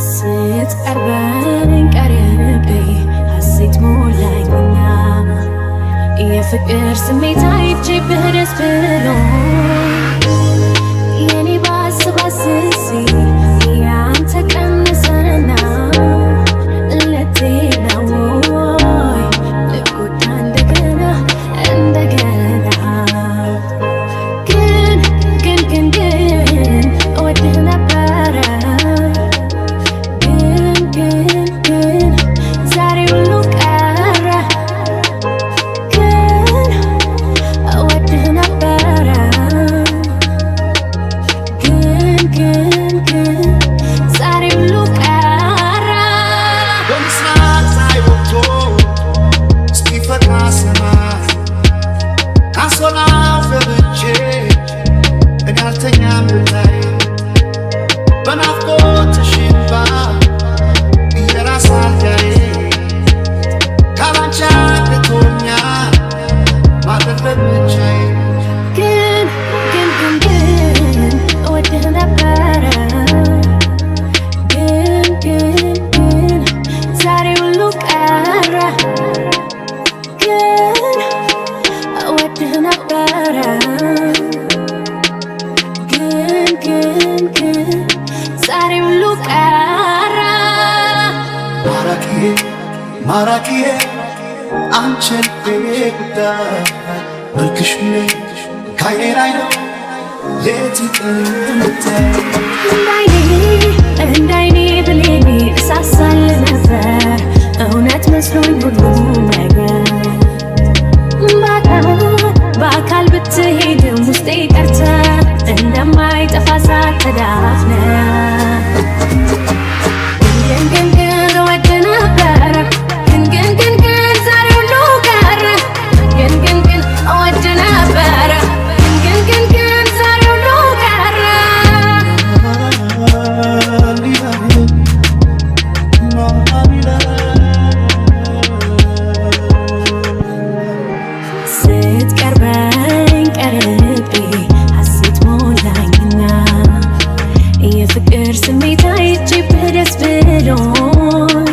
ስትቀርበኝ ቀርቤ ሐሴት ሞላኝና የፍቅር ስሜት አይቼብህ ደስ ብሎኝ የኔ ባስባስ ሲል ያንተ ቀነሰና ልትሄድ ነው ወይ ልጎዳ እንደገና ግን እወድህ ነበረ ግን ዛሬ ሁሉ ቀረ ግን እወድህ ነበረ ግን ዛሬ ሁሉ ቀረ በምስራቅ ፀሐይ ወጥቶ እስኪፈካ ሰማይ ካንሶላው ገብቼ እኔ አልተኛም ብታይ በናፍቆትሽ እንባ እየራስ አልጋዬ ካላንቺ አቅቶኛል ማደር በብቻዬ ግን እወድህ ነበረ ግን ዛሬ ሁሉ ቀረ ግን እወድህ ነበረ ግን ዛሬ ሁሉ ቀረ ማራኪዬ አንቺን ጉዳይ መልክሽ ከዓይኔ ላይ ነው ሌት ቀን የምታይ እንዳይኔ ብሌኔ እሳሳል ነበር እውነት መስሎኝ ሁሉም ነገር በአካል ብትሄድም ውስጤ ቀርተ እንደማይጠፋ እሳት ተዳፍነ ግን እወድህ ነበረ ግን ዛሬ ሁሉ ቀረ ግን እወድህ ነበረ ግን ዛሬ ሁሉ ቀረ ስትቀርበኝ ቀርቤ ሐሴት ሞላኝና የፍቅር ስሜት አይቼብህ ደስ ብሎኝ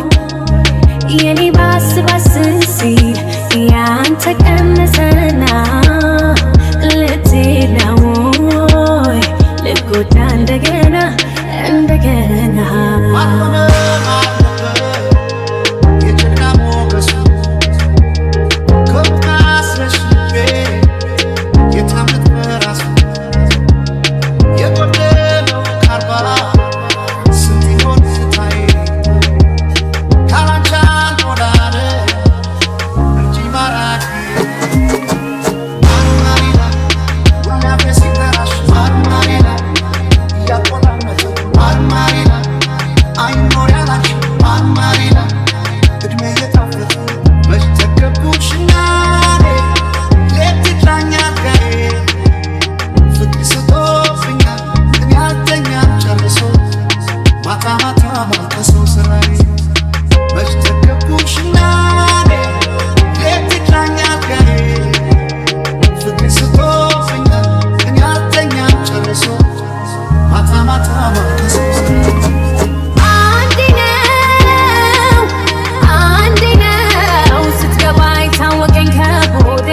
የኔ ባስባስ ሲል ያንተ ቀነሰና ልትሄድ ነው ወይ ልጎዳ እንደገና የጀግና ሞገሱ ከማስረሽቤ የታምት በራሱ የጎደለው ካርባ ስንት ይሆን ስታይ ካላንቺ አልሆናለ እንጂ ማራኪ ማርማሪላ ሁላፌ ሲጠራሽ ማርማሪላ እያቆላመጠ ማርማሪላ አይኖር ያላች ማርማሪላ እድሜ እየጣፈጠ መች ተከብኩሽና ሌት ይጥላኛል ጋዬ ፍቅር ስቶብኛል እኔ አልተኛም ጨርሶ ማታ ማልቀሰው ስራዬ መች ተከብኩሽና ሌት ይጥላኛል ጋዬ ፍቅር ስቶብኛል እኔ አልተኛም ጨርሶ ማታ ማልቀሰው ስራዬ አንዴ ነው ስትገባ የታወቀኝ ከቦዴ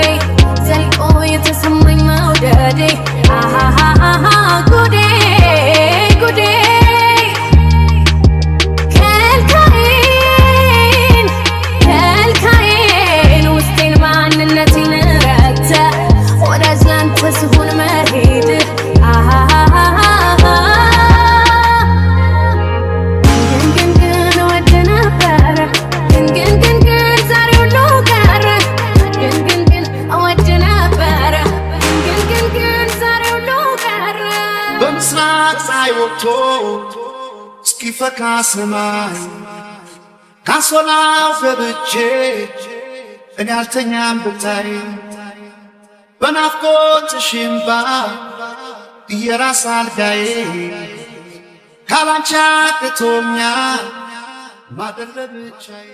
ዘልቆ የተሰማኝ መውደዴ ጉዴ ከልካዬን ውስጤን ማንነቴን ረተ ወዳጅ ላንተ ስሆን መሄድ ግን እወድህ ነበረ ግን ዛሬ ሁሉ ቀረ ግን እወድህ ነበረ ግን ዛሬ ሁሉ ቀረ በምስራቅ ፀሐይ ወጥቶ እስኪፈካ ሰማይ ካንሶላው ገብቼ እኔ አልተኛም ብታይ በናፍቆትሽ እንባ እየራስ አልጋዬ ካላንቺ አቅቶኛል ማደር ለብቻዬ